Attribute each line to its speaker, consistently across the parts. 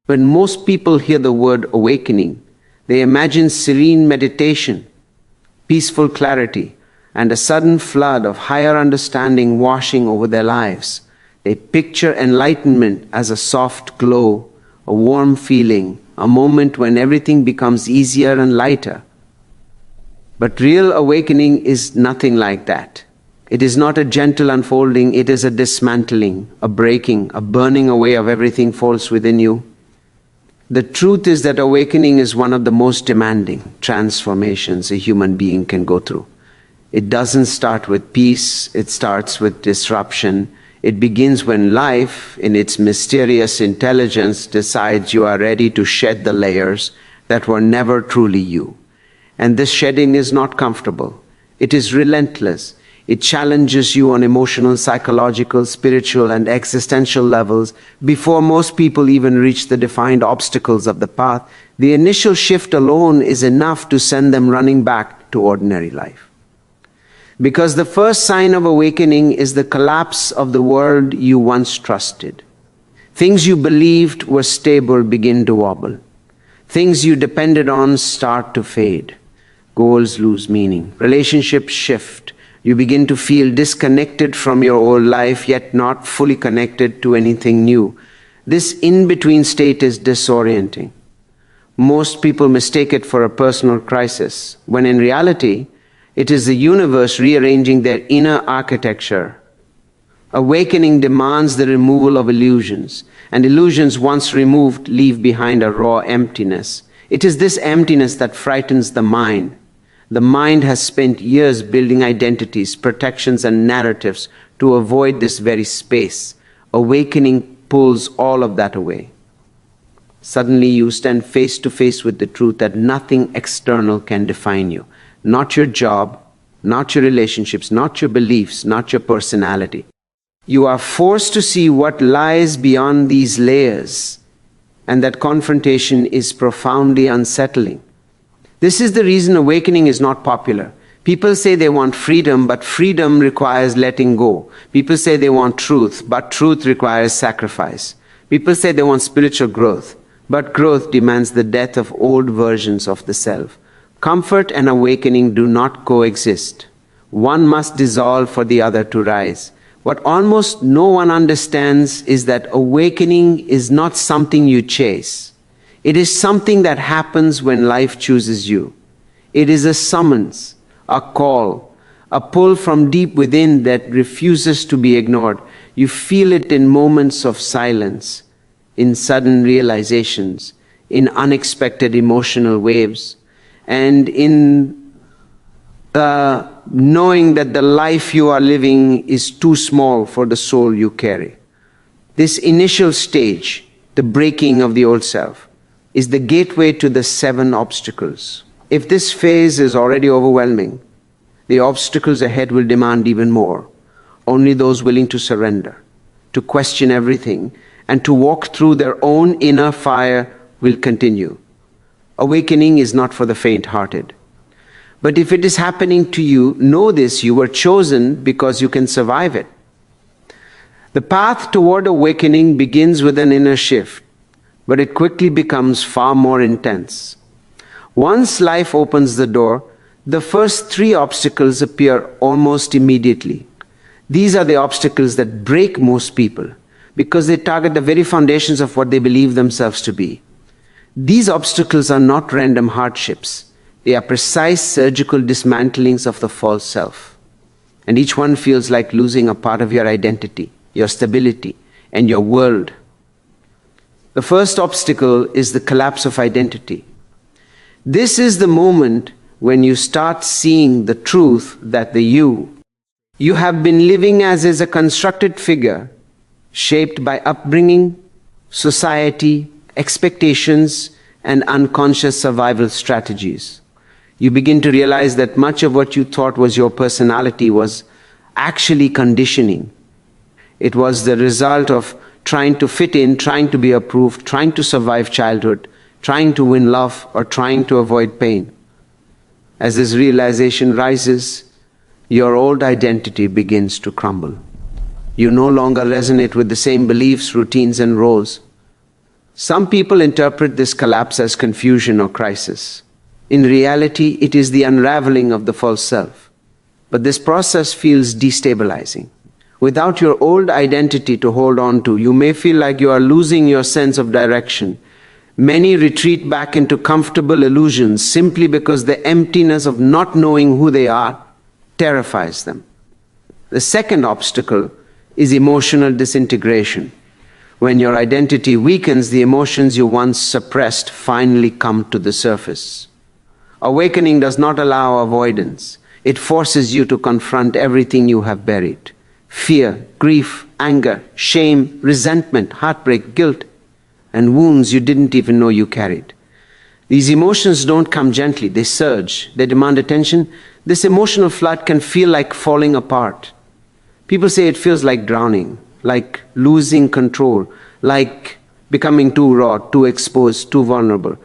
Speaker 1: When most people hear the word awakening, they imagine serene meditation, peaceful clarity, and a sudden flood of higher understanding washing over their lives. They picture enlightenment as a soft glow, a warm feeling, a moment when everything becomes easier and lighter. But real awakening is nothing like that. It is not a gentle unfolding, it is a dismantling, a breaking, a burning away of everything false within you. The truth is that awakening is one of the most demanding transformations a human being can go through. It doesn't start with peace, it starts with disruption. It begins when life, in its mysterious intelligence, decides you are ready to shed the layers that were never truly you. And this shedding is not comfortable. It is relentless. It challenges you on emotional, psychological, spiritual, and existential levels before most people even reach the defined obstacles of the path. The initial shift alone is enough to send them running back to ordinary life. Because the first sign of awakening is the collapse of the world you once trusted. Things you believed were stable begin to wobble. Things you depended on start to fade. Goals lose meaning. Relationships shift. You begin to feel disconnected from your old life, yet not fully connected to anything new. This in-between state is disorienting. Most people mistake it for a personal crisis, when in reality, it is the universe rearranging their inner architecture. Awakening demands the removal of illusions, and illusions once removed leave behind a raw emptiness. It is this emptiness that frightens the mind. The mind has spent years building identities, protections, and narratives to avoid this very space. Awakening pulls all of that away. Suddenly you stand face to face with the truth that nothing external can define you. Not your job, not your relationships, not your beliefs, not your personality. You are forced to see what lies beyond these layers, and that confrontation is profoundly unsettling. This is the reason awakening is not popular. People say they want freedom, but freedom requires letting go. People say they want truth, but truth requires sacrifice. People say they want spiritual growth, but growth demands the death of old versions of the self. Comfort and awakening do not coexist. One must dissolve for the other to rise. What almost no one understands is that awakening is not something you chase. It is something that happens when life chooses you. It is a summons, a call, a pull from deep within that refuses to be ignored. You feel it in moments of silence, in sudden realizations, in unexpected emotional waves, and in the knowing that the life you are living is too small for the soul you carry. This initial stage, the breaking of the old self, is the gateway to the 7 obstacles. If this phase is already overwhelming, the obstacles ahead will demand even more. Only those willing to surrender, to question everything, and to walk through their own inner fire will continue. Awakening is not for the faint-hearted. But if it is happening to you, know this: you were chosen because you can survive it. The path toward awakening begins with an inner shift, but it quickly becomes far more intense. Once life opens the door, the first 3 obstacles appear almost immediately. These are the obstacles that break most people, because they target the very foundations of what they believe themselves to be. These obstacles are not random hardships. They are precise surgical dismantlings of the false self. And each one feels like losing a part of your identity, your stability, and your world. The first obstacle is the collapse of identity. This is the moment when you start seeing the truth that the you have been living as is a constructed figure, shaped by upbringing, society, expectations, and unconscious survival strategies. You begin to realize that much of what you thought was your personality was actually conditioning. It was the result of trying to fit in, trying to be approved, trying to survive childhood, trying to win love, or trying to avoid pain. As this realization rises, your old identity begins to crumble. You no longer resonate with the same beliefs, routines, and roles. Some people interpret this collapse as confusion or crisis. In reality, it is the unraveling of the false self. But this process feels destabilizing. Without your old identity to hold on to, you may feel like you are losing your sense of direction. Many retreat back into comfortable illusions simply because the emptiness of not knowing who they are terrifies them. The second obstacle is emotional disintegration. When your identity weakens, the emotions you once suppressed finally come to the surface. Awakening does not allow avoidance. It forces you to confront everything you have buried. Fear, grief, anger, shame, resentment, heartbreak, guilt, and wounds you didn't even know you carried. These emotions don't come gently, they surge, they demand attention. This emotional flood can feel like falling apart. People say it feels like drowning, like losing control, like becoming too raw, too exposed, too vulnerable.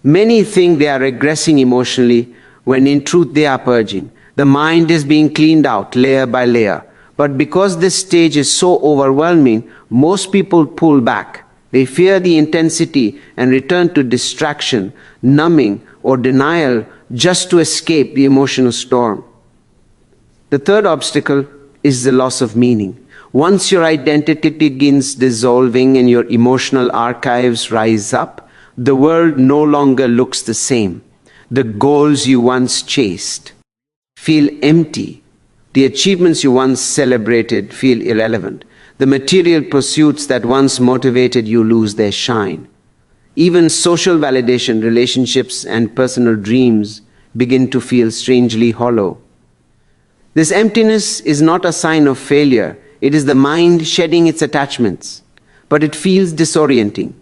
Speaker 1: Many think they are regressing emotionally when in truth they are purging. The mind is being cleaned out layer by layer. But because this stage is so overwhelming, most people pull back. They fear the intensity and return to distraction, numbing, or denial just to escape the emotional storm. The third obstacle is the loss of meaning. Once your identity begins dissolving and your emotional archives rise up, the world no longer looks the same. The goals you once chased feel empty. The achievements you once celebrated feel irrelevant. The material pursuits that once motivated you lose their shine. Even social validation, relationships, and personal dreams begin to feel strangely hollow. This emptiness is not a sign of failure. It is the mind shedding its attachments. But it feels disorienting.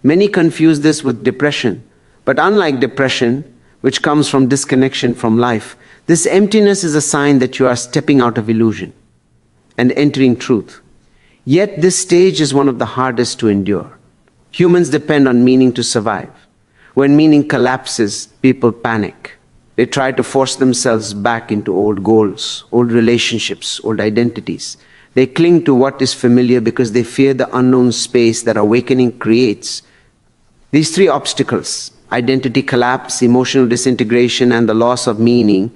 Speaker 1: Many confuse this with depression. But unlike depression, which comes from disconnection from life, this emptiness is a sign that you are stepping out of illusion and entering truth. Yet this stage is one of the hardest to endure. Humans depend on meaning to survive. When meaning collapses, people panic. They try to force themselves back into old goals, old relationships, old identities. They cling to what is familiar because they fear the unknown space that awakening creates. These three obstacles, identity collapse, emotional disintegration, and the loss of meaning,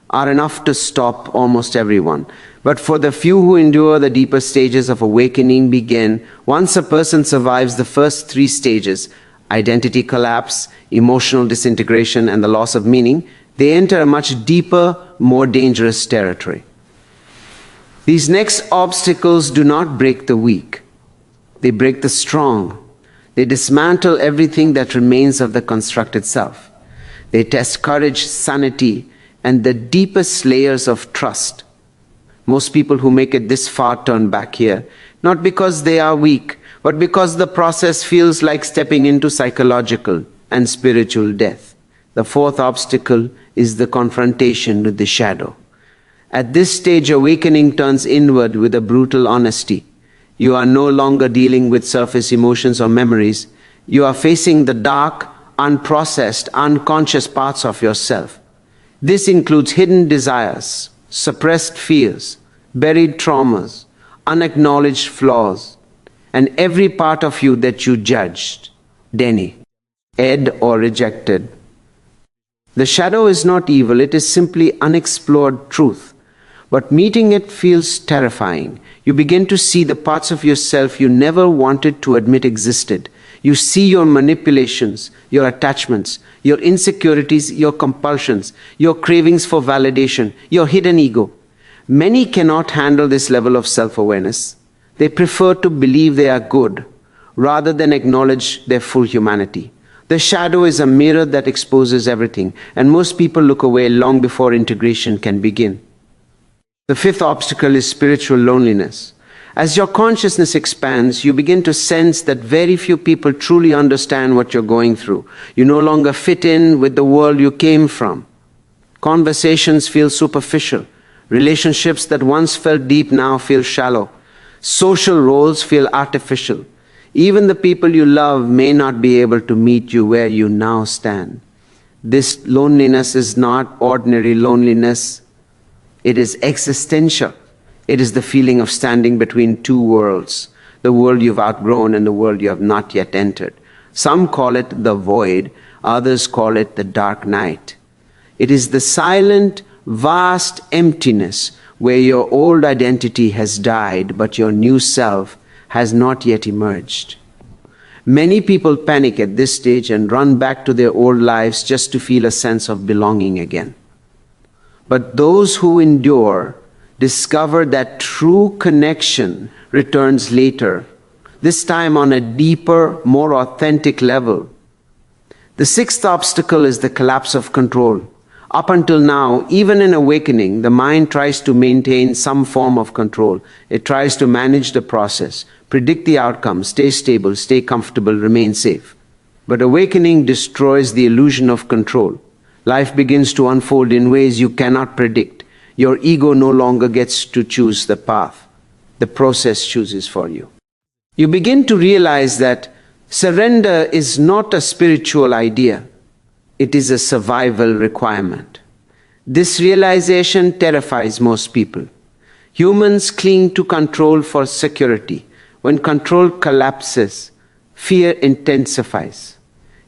Speaker 1: are enough to stop almost everyone. But for the few who endure, the deeper stages of awakening begin. Once a person survives the first three stages, identity collapse, emotional disintegration, and the loss of meaning, they enter a much deeper, more dangerous territory. These next obstacles do not break the weak. They break the strong. They dismantle everything that remains of the constructed self. They test courage, sanity, and the deepest layers of trust. Most people who make it this far turn back here, not because they are weak, but because the process feels like stepping into psychological and spiritual death. The fourth obstacle is the confrontation with the shadow. At this stage, awakening turns inward with a brutal honesty. You are no longer dealing with surface emotions or memories. You are facing the dark, unprocessed, unconscious parts of yourself. This includes hidden desires, suppressed fears, buried traumas, unacknowledged flaws, and every part of you that you judged, ed or rejected. The shadow is not evil, it is simply unexplored truth. But meeting it feels terrifying. You begin to see the parts of yourself you never wanted to admit existed. You see your manipulations, your attachments, your insecurities, your compulsions, your cravings for validation, your hidden ego. Many cannot handle this level of self-awareness. They prefer to believe they are good rather than acknowledge their full humanity. The shadow is a mirror that exposes everything, and most people look away long before integration can begin. The fifth obstacle is spiritual loneliness. As your consciousness expands, you begin to sense that very few people truly understand what you're going through. You no longer fit in with the world you came from. Conversations feel superficial. Relationships that once felt deep now feel shallow. Social roles feel artificial. Even the people you love may not be able to meet you where you now stand. This loneliness is not ordinary loneliness. It is existential. It is the feeling of standing between two worlds, the world you've outgrown and the world you have not yet entered. Some call it the void, others call it the dark night. It is the silent, vast emptiness where your old identity has died, but your new self has not yet emerged. Many people panic at this stage and run back to their old lives just to feel a sense of belonging again. But those who endure discover that true connection returns later, this time on a deeper, more authentic level. The sixth obstacle is the collapse of control. Up until now, even in awakening, the mind tries to maintain some form of control. It tries to manage the process, predict the outcome, stay stable, stay comfortable, remain safe. But awakening destroys the illusion of control. Life begins to unfold in ways you cannot predict. Your ego no longer gets to choose the path. The process chooses for you. You begin to realize that surrender is not a spiritual idea. It is a survival requirement. This realization terrifies most people. Humans cling to control for security. When control collapses, fear intensifies.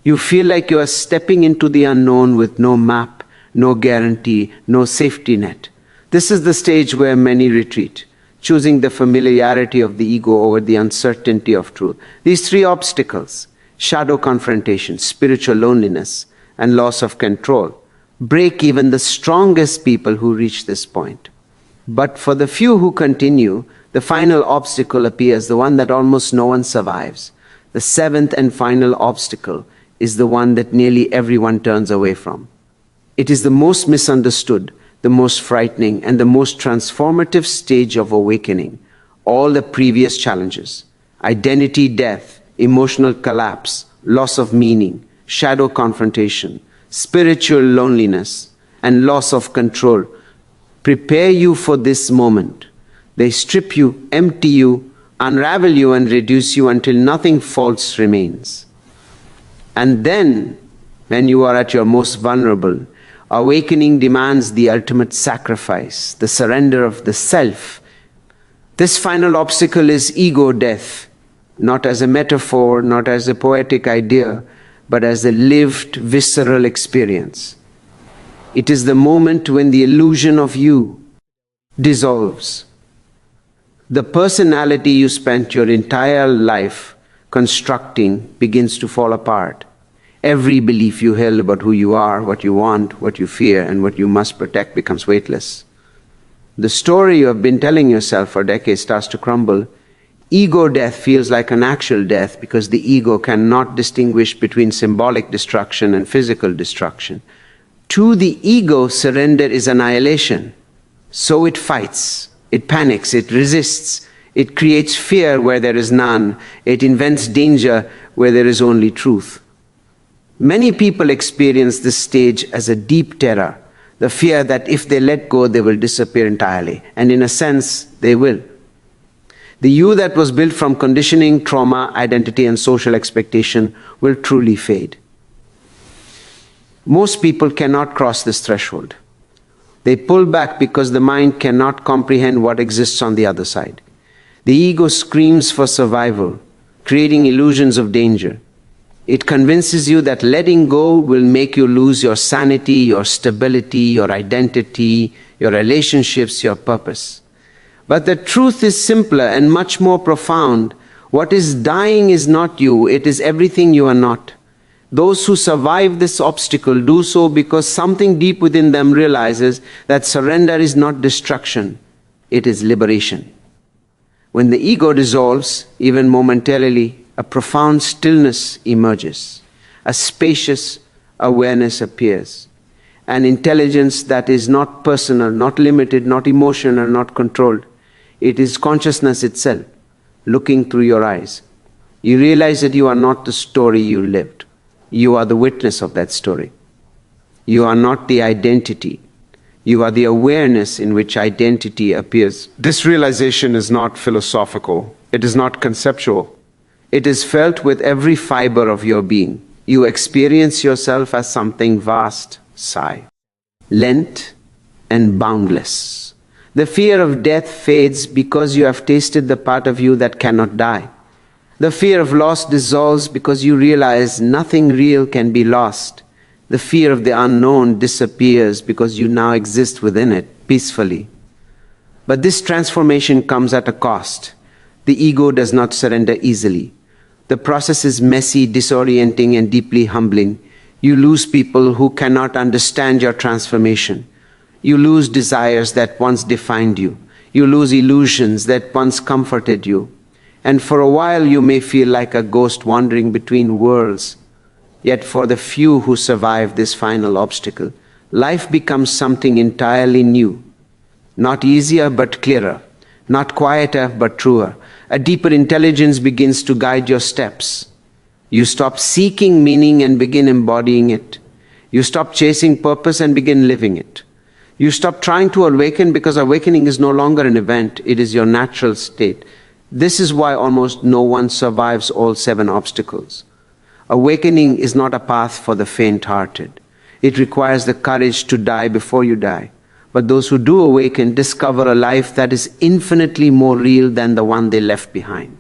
Speaker 1: You feel like you are stepping into the unknown with no map, no guarantee, no safety net. This is the stage where many retreat, choosing the familiarity of the ego over the uncertainty of truth. These three obstacles, shadow confrontation, spiritual loneliness, and loss of control, break even the strongest people who reach this point. But for the few who continue, the final obstacle appears, the one that almost no one survives. The seventh and final obstacle is the one that nearly everyone turns away from. It is the most misunderstood, the most frightening, and the most transformative stage of awakening. All the previous challenges, identity death, emotional collapse, loss of meaning, shadow confrontation, spiritual loneliness, and loss of control, prepare you for this moment. They strip you, empty you, unravel you, and reduce you until nothing false remains. And then, when you are at your most vulnerable, awakening demands the ultimate sacrifice, the surrender of the self. This final obstacle is ego death, not as a metaphor, not as a poetic idea, but as a lived, visceral experience. It is the moment when the illusion of you dissolves. The personality you spent your entire life constructing begins to fall apart. Every belief you held about who you are, what you want, what you fear, and what you must protect becomes weightless. The story you have been telling yourself for decades starts to crumble. Ego death feels like an actual death because the ego cannot distinguish between symbolic destruction and physical destruction. To the ego, surrender is annihilation. So it fights, it panics, it resists, it creates fear where there is none, it invents danger where there is only truth. Many people experience this stage as a deep terror, the fear that if they let go, they will disappear entirely. And in a sense, they will. The you that was built from conditioning, trauma, identity, and social expectation will truly fade. Most people cannot cross this threshold. They pull back because the mind cannot comprehend what exists on the other side. The ego screams for survival, creating illusions of danger. It convinces you that letting go will make you lose your sanity, your stability, your identity, your relationships, your purpose. But the truth is simpler and much more profound. What is dying is not you, it is everything you are not. Those who survive this obstacle do so because something deep within them realizes that surrender is not destruction, it is liberation. When the ego dissolves, even momentarily, a profound stillness emerges. A spacious awareness appears. An intelligence that is not personal, not limited, not emotional, not controlled. It is consciousness itself, looking through your eyes. You realize that you are not the story you lived. You are the witness of that story. You are not the identity. You are the awareness in which identity appears. This realization is not philosophical. It is not conceptual. It is felt with every fiber of your being. You experience yourself as something vast, sigh, lent, and boundless. The fear of death fades because you have tasted the part of you that cannot die. The fear of loss dissolves because you realize nothing real can be lost. The fear of the unknown disappears because you now exist within it peacefully. But this transformation comes at a cost. The ego does not surrender easily. The process is messy, disorienting, and deeply humbling. You lose people who cannot understand your transformation. You lose desires that once defined you. You lose illusions that once comforted you. And for a while you may feel like a ghost wandering between worlds. Yet for the few who survive this final obstacle, life becomes something entirely new. Not easier but clearer. Not quieter but truer. A deeper intelligence begins to guide your steps. You stop seeking meaning and begin embodying it. You stop chasing purpose and begin living it. You stop trying to awaken because awakening is no longer an event, it is your natural state. This is why almost no one survives all 7 obstacles. Awakening is not a path for the faint-hearted. It requires the courage to die before you die. But those who do awaken discover a life that is infinitely more real than the one they left behind.